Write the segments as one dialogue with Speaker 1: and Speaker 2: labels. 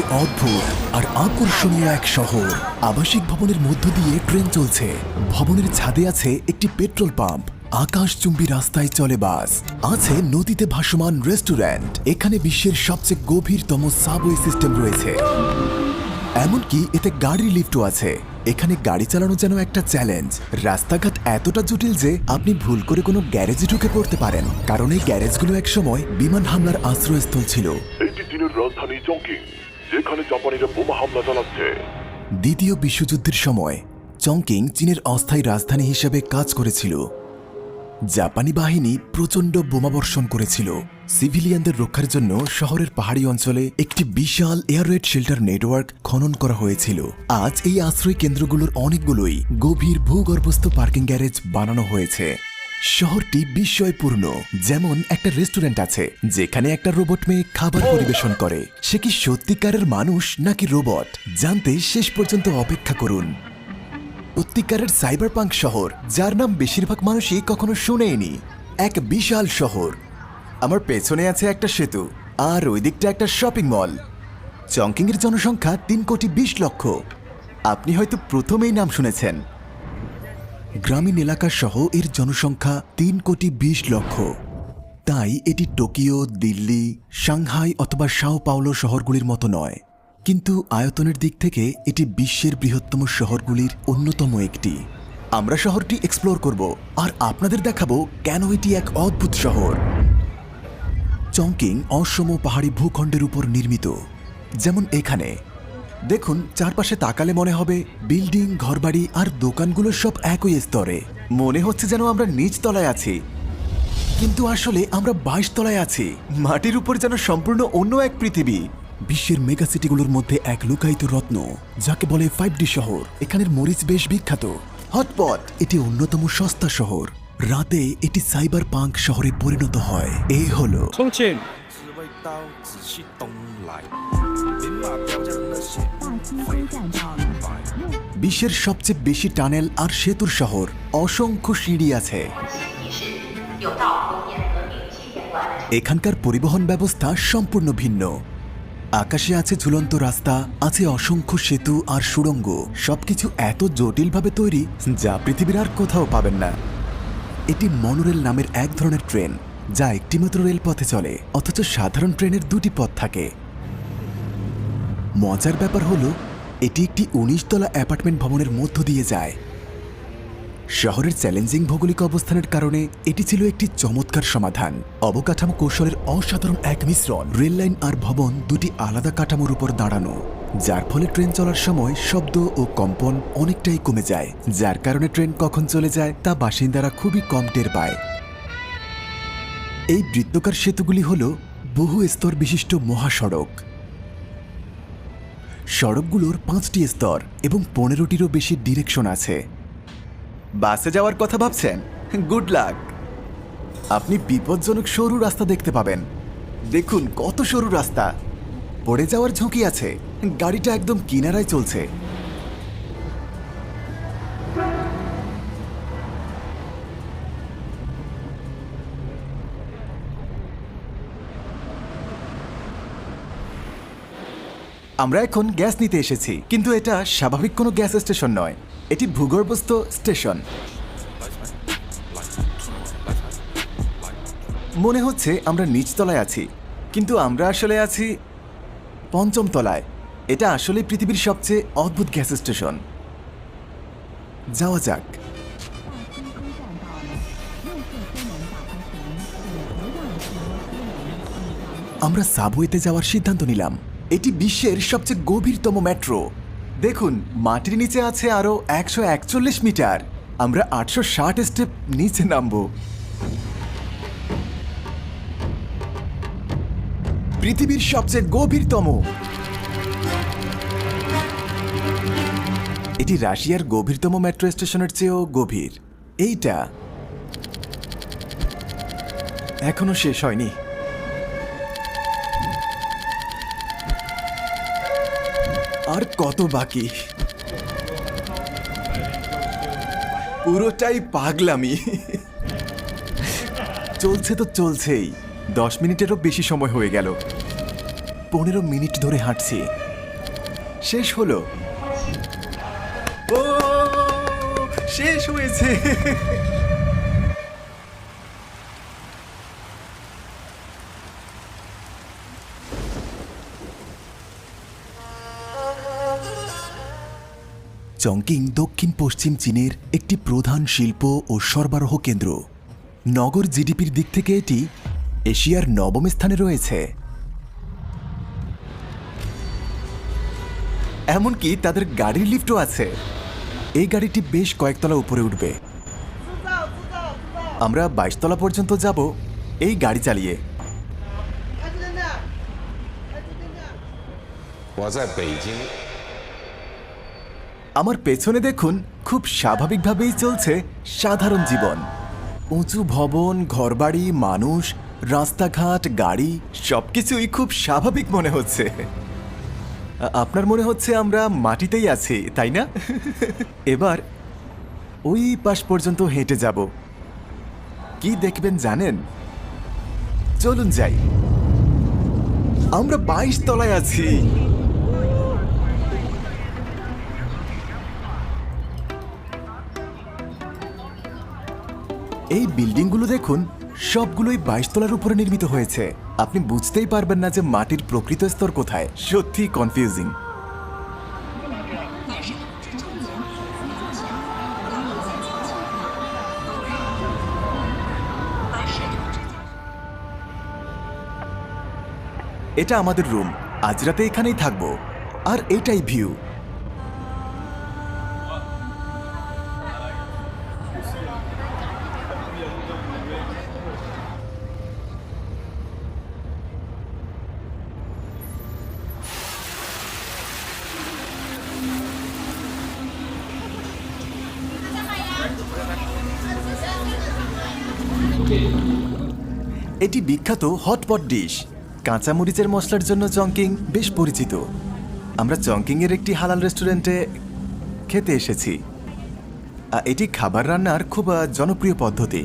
Speaker 1: অদ্ভুত আর আকর্ষণীয় এক শহর। আবাসিক ভবনের মধ্য দিয়ে ট্রেন চলছে। ভবনের ছাদে আছে একটি পেট্রোল পাম্প। আকাশচুম্বী রাস্তায় চলে বাস। আছে নদীতে ভাসমান রেস্টুরেন্ট। এখানে বিশ্বের সবচেয়ে গভীরতম সাবওয়ে সিস্টেম রয়েছে। এমনকি এতে গাড়ির লিফটও আছে। এখানে গাড়ি চালানো যেন একটা চ্যালেঞ্জ। রাস্তাঘাট এতটা জটিল যে আপনি ভুল করে কোনো গ্যারেজে ঢুকে পড়তে পারেন, কারণ এই গ্যারেজগুলো একসময় বিমান হামলার আশ্রয়স্থল ছিল।
Speaker 2: এটি চীনের রাজধানী চংকিং, যেখানে জাপানিরা বোমা হামলা চালাচ্ছে।
Speaker 1: দ্বিতীয় বিশ্বযুদ্ধের সময় চংকিং চীনের অস্থায়ী রাজধানী হিসেবে কাজ করেছিল। জাপানি বাহিনী প্রচণ্ড বোমাবর্ষণ করেছিল। সিভিলিয়ানদের রক্ষার জন্য শহরের পাহাড়ি অঞ্চলে একটি বিশাল এয়ার রেড শেল্টার নেটওয়ার্ক খনন করা হয়েছিল। আজ এই আশ্রয় কেন্দ্রগুলোর অনেকগুলোই গভীর ভূগর্ভস্থ পার্কিং গ্যারেজ বানানো হয়েছে। শহরটি বিস্ময়পূর্ণ। যেমন একটা রেস্টুরেন্ট আছে যেখানে একটা রোবট মেয়ে খাবার পরিবেশন করে। সে কি সত্যিকারের মানুষ নাকি রোবট, জানতে শেষ পর্যন্ত অপেক্ষা করুন। সত্যিকারের সাইবারপাঙ্ক শহর, যার নাম বেশিরভাগ মানুষই কখনো শুনেইনি। এক বিশাল শহর। আমার পেছনে আছে একটা সেতু, আর ওই দিকটা একটা শপিং মল। চংকিং এর জনসংখ্যা 3,20,00,000। আপনি হয়তো প্রথমেই নাম শুনেছেন। গ্রামীণ এলাকা সহ এর জনসংখ্যা 3,20,00,000। তাই এটি টোকিও, দিল্লি, সাংহাই অথবা সাও পাওলো শহরগুলির মতো নয়, কিন্তু আয়তনের দিক থেকে এটি বিশ্বের বৃহত্তম শহরগুলির অন্যতম একটি। আমরা শহরটি এক্সপ্লোর করব আর আপনাদের দেখাবো কেন এটি এক অদ্ভুত শহর। চংকিং অসম পাহাড়ি ভূখণ্ডের উপর নির্মিত। যেমন এখানে দেখুন, চারপাশে তাকালে মনে হবে বিল্ডিং, ঘরবাড়ি আর দোকানগুলো সব একই স্তরে। মনে হচ্ছে যেন আমরা নিচ তলায় আছি, কিন্তু আসলে আমরা 22 তলায় আছি। মাটির উপর যেন সম্পূর্ণ অন্য এক পৃথিবী। বিশ্বের মেগা সিটিগুলোর মধ্যে এক লুকায়িত রত্ন, যাকে বলে 5D শহর। এখানের মরিচ বেশ বিখ্যাত। হটপট, এটি অন্যতম সস্তা শহর। রাতে এটি সাইবার পাঙ্ক শহরে পরিণত হয়। এই হলো
Speaker 3: চংকিং।
Speaker 1: বিশ্বের সবচেয়ে বেশি টানেল আর সেতুর শহর। অসংখ্য সিঁড়ি আছে। এখানকার পরিবহন ব্যবস্থা সম্পূর্ণ ভিন্ন। আকাশে আছে ঝুলন্ত রাস্তা, আছে অসংখ্য সেতু আর সুড়ঙ্গ। সবকিছু এত জটিলভাবে তৈরি যা পৃথিবীর আর কোথাও পাবেন না। এটি মনোরেল নামের এক ধরনের ট্রেন, যা একটিমাত্র রেলপথে চলে, অথচ সাধারণ ট্রেনের দুটি পথ থাকে। মজার ব্যাপার হলো এটি একটি 19 তলা অ্যাপার্টমেন্ট ভবনের মধ্য দিয়ে যায়। শহরের চ্যালেঞ্জিং ভৌগোলিক অবস্থানের কারণে এটি ছিল একটি চমৎকার সমাধান। অবকাঠামো কৌশলের অসাধারণ এক মিশ্রণ। রেল লাইন আর ভবন দুটি আলাদা কাঠামোর উপর দাঁড়ানো, যার ফলে ট্রেন চলার সময় শব্দ ও কম্পন অনেকটাই কমে যায়, যার কারণে ট্রেন কখন চলে যায় তা বাসিন্দারা খুবই কম টের পায়। এই বৃত্তাকার সেতুগুলি হল বহু স্তর বিশিষ্ট মহাসড়ক। সড়কগুলোর 5টি স্তর এবং 15টিরও বেশি ডিরেকশন আছে। বাসে যাওয়ার কথা ভাবছেন? Good luck. আপনি বিপজ্জনক সরু রাস্তা দেখতে পাবেন। দেখুন কত সরু রাস্তা, পড়ে যাওয়ার ঝুঁকি আছে। গাড়িটা একদম কিনারায় চলছে। আমরা এখন গ্যাস নিতে এসেছি, কিন্তু এটা স্বাভাবিক কোনো গ্যাস স্টেশন নয়। এটি ভূগর্ভস্থ স্টেশন। মনে হচ্ছে আমরা নিচতলায় আছি, কিন্তু আমরা আসলে আছি 5ম তলায়। এটা আসলে পৃথিবীর সবচেয়ে অদ্ভুত গ্যাস স্টেশন। যাওয়া যাক। আমরা সাবওয়েতে যাওয়ার সিদ্ধান্ত নিলাম। এটি বিশ্বের সবচেয়ে গভীরতম মেট্রো। দেখুন, মাটির নিচে আছে আরো 141 মিটার। আমরা 860 স্টেপ নিচে নামবো। পৃথিবীর সবচেয়ে গভীরতম। এটি রাশিয়ার গভীরতম মেট্রো স্টেশনের চেয়েও গভীর। এইটা এখনো শেষ হয়নি। আর কত বাকি? পুরোটাই পাগলামি। চলছে তো চলছেই। 10 মিনিটেরও বেশি সময় হয়ে গেল। 15 মিনিট ধরে হাঁটছি। শেষ হলো। ও, শেষ হয়েছে। চংকিং দক্ষিণ পশ্চিম চীনের একটি প্রধান শিল্প ও সরবরাহ কেন্দ্র। নগর জিডিপির দিক থেকে এটি এশিয়ার 9ম স্থানে রয়েছে। এমনকি তাদের গাড়ির লিফটও আছে। এই গাড়িটি বেশ কয়েকতলা উপরে উঠবে। আমরা 22 তলা পর্যন্ত যাব এই গাড়ি চালিয়ে।
Speaker 3: 我在北京
Speaker 1: আমার পেছনে দেখুন, খুব স্বাভাবিকভাবেই চলছে সাধারণ জীবন। উঁচু ভবন, ঘরবাড়ি, মানুষ, রাস্তাঘাট, গাড়ি সবকিছুই খুব স্বাভাবিক মনে হচ্ছে। আপনার মনে হচ্ছে আমরা মাটিতেই আছি, তাই না? এবার ওই পাশ পর্যন্ত হেঁটে যাব। কি দেখবেন জানেন? চলুন যাই। আমরা 22 তলায় আছি। এই বিল্ডিংগুলো দেখুন, সবগুলোই 22 তলার উপরে নির্মিত হয়েছে। আপনি বুঝতেই পারবেন না যে মাটির প্রকৃত স্তর কোথায়। সত্যি কনফিউজিং। এটা আমাদের রুম। আজ রাতে এখানেই থাকবো। আর এটাই ভিউ। এটি বিখ্যাত হটপট ডিশ। কাঁচামরিচের মশলার জন্য চংকিং বেশ পরিচিত। আমরা চংকিংয়ের একটি হালাল রেস্টুরেন্টে খেতে এসেছি। এটি খাবার রান্নার খুব জনপ্রিয় পদ্ধতি।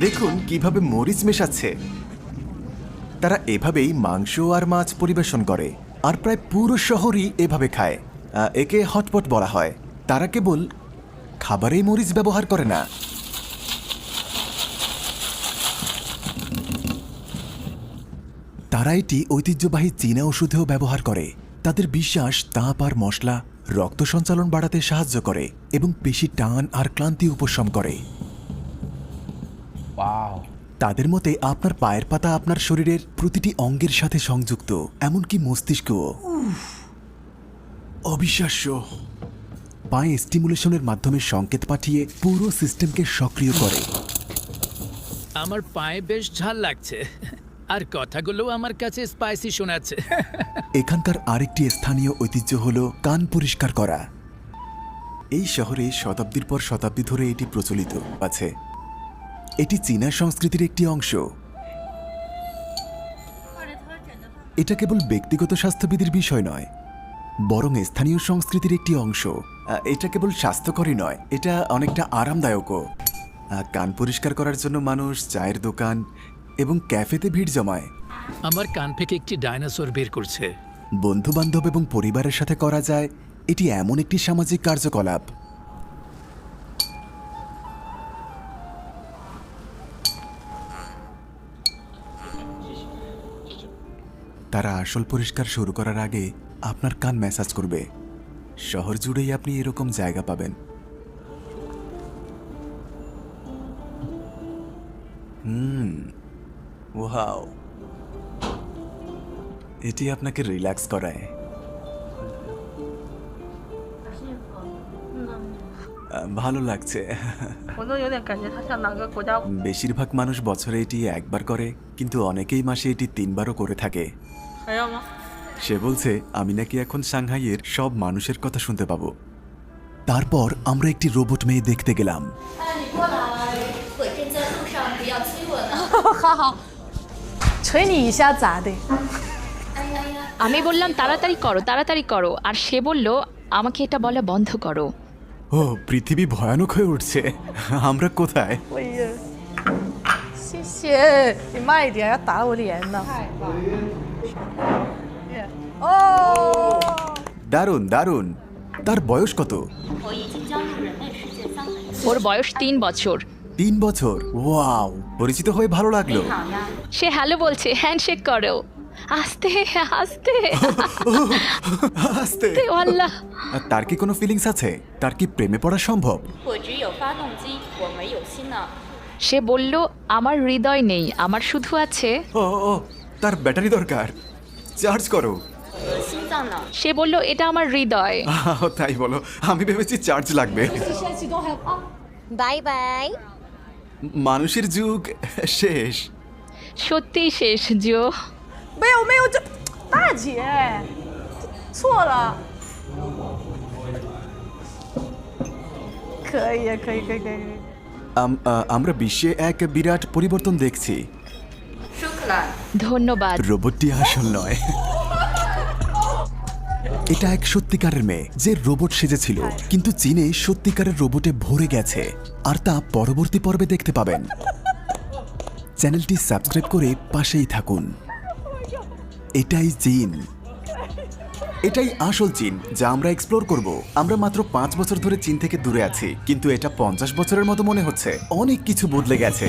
Speaker 1: দেখুন কিভাবে মরিচ মেশাচ্ছে। তারা এভাবেই মাংস আর মাছ পরিবেশন করে, আর প্রায় পুরো শহরই এভাবে খায়। একে হটপট বলা হয়। তারা কেবল খাবারেই মরিচ ব্যবহার করে না। তারা এটি ঐতিহ্যবাহী চীনা ওষুধেও ব্যবহার করে। তাদের বিশ্বাস তাপ আর মশলা রক্ত সঞ্চালন বাড়াতে সাহায্য করে এবং পেশি টান আর ক্লান্তি উপশম করে। তাদের মতে আপনার পায়ের পাতা আপনার শরীরের প্রতিটি অঙ্গের সাথে সংযুক্ত, এমনকি মস্তিষ্কও। অবিশ্বাস্য। পায়ে স্টিমুলেশনের মাধ্যমে সংকেত পাঠিয়ে পুরো সিস্টেমকে সক্রিয় করে।
Speaker 4: আমার পায়ে বেশ ঝাল লাগছে, আর কথাগুলো আমার কাছে স্পাইসি শোনাচ্ছে।
Speaker 1: এখানকার আরেকটি স্থানীয় ঐতিহ্য হলো কান পরিষ্কার করা। এই শহরে শতাব্দীর পর শতাব্দী ধরে এটি প্রচলিত আছে। এটি চীনা সংস্কৃতির একটি অংশ। এটা কেবল ব্যক্তিগত স্বাস্থ্যবিধির বিষয় নয়, বরং স্থানীয় সংস্কৃতির একটি অংশ। এটা কেবল স্বাস্থ্যকরই নয়, এটা অনেকটা আরামদায়কও। কান পরিষ্কার করার জন্য মানুষ চায়ের দোকান এবং ক্যাফেতে ভিড় জমায়।
Speaker 4: আমার কান থেকে একটি ডাইনোসর বের করছে।
Speaker 1: বন্ধু বান্ধব এবং পরিবারের সাথে করা যায়। এটি এমন একটি সামাজিক কার্যকলাপ। তারা আসল পরিষ্কার শুরু করার আগে আপনার কান ম্যাসাজ করবে। শহর জুড়েই আপনি এরকম জায়গা পাবেন। ওয়াও, এটি আপনাকে রিল্যাক্স করায়। ভালো লাগছে। বেশিরভাগ মানুষ বছরে এটি একবার করে, কিন্তু অনেকেই মাসে এটি 3বারও করে থাকে। সে বলছে আমি নাকি এখন সাংহাইয়ের সব মানুষের কথা শুনতে পাবো। তারপর আমরা একটি রোবট মেয়ে দেখতে গেলাম।
Speaker 5: আমি বললাম তাড়াতাড়ি করো তাড়াতাড়ি করো, আর সে বলল আমাকে এটা বলা বন্ধ করো।
Speaker 1: ও, পৃথিবী ভয়ানক হয়ে উঠছে। আমরা কোথায়?
Speaker 6: 谢谢你慢一点，要打我脸呢。哦，
Speaker 1: দারুণ দারুণ। তার বয়স কত?
Speaker 3: 我已经将入人类世界3个月。
Speaker 5: ওর বয়স 3 বছর।
Speaker 1: 3 বছর। ওয়াও, পরিচিত হয়ে ভালো লাগলো।
Speaker 3: 好呀，
Speaker 5: সে হ্যালো বলছে, হ্যান্ডশেক করো। আস্তে আস্তে
Speaker 1: আস্তে।
Speaker 5: আল্লাহ।
Speaker 1: আর তার কি কোনো ফিলিংস আছে? তার কি প্রেমে পড়া সম্ভব?
Speaker 3: 我只有发动机，我没有心呢。
Speaker 5: সে বলল আমার হৃদয় নেই, আমার শুধু আছে।
Speaker 1: ও ও, তার ব্যাটারি দরকার, চার্জ করো।
Speaker 3: 心脏呢？
Speaker 5: সে বলল এটা আমার হৃদয়।
Speaker 1: তাই বলো, আমি ভেবেছি চার্জ লাগবে।
Speaker 7: 拜拜。
Speaker 1: মানুষের যুগ শেষ।
Speaker 5: সত্যিই শেষ জো।
Speaker 6: 没有没有，这大姐错了。可以可以可以可以。
Speaker 1: আমরা বিশ্বে এক বিরাট পরিবর্তন দেখছি।
Speaker 3: 舒克兰，
Speaker 5: ধন্যবাদ।
Speaker 1: রোবটটি আসল নয়, এটা এক সত্যিকারের মেয়ে যে রোবট সেজেছিল, কিন্তু চীনে সত্যিকারের রোবটে ভরে গেছে, আর তা পরবর্তী পর্বে দেখতে পাবেন। চ্যানেলটি সাবস্ক্রাইব করে পাশেই থাকুন। এটাই চীন, এটাই আসল চীন যা আমরা এক্সপ্লোর করব। আমরা মাত্র 5 বছর ধরে চীন থেকে দূরে আছি, কিন্তু এটা 50 বছরের মতো মনে হচ্ছে। অনেক কিছু বদলে গেছে।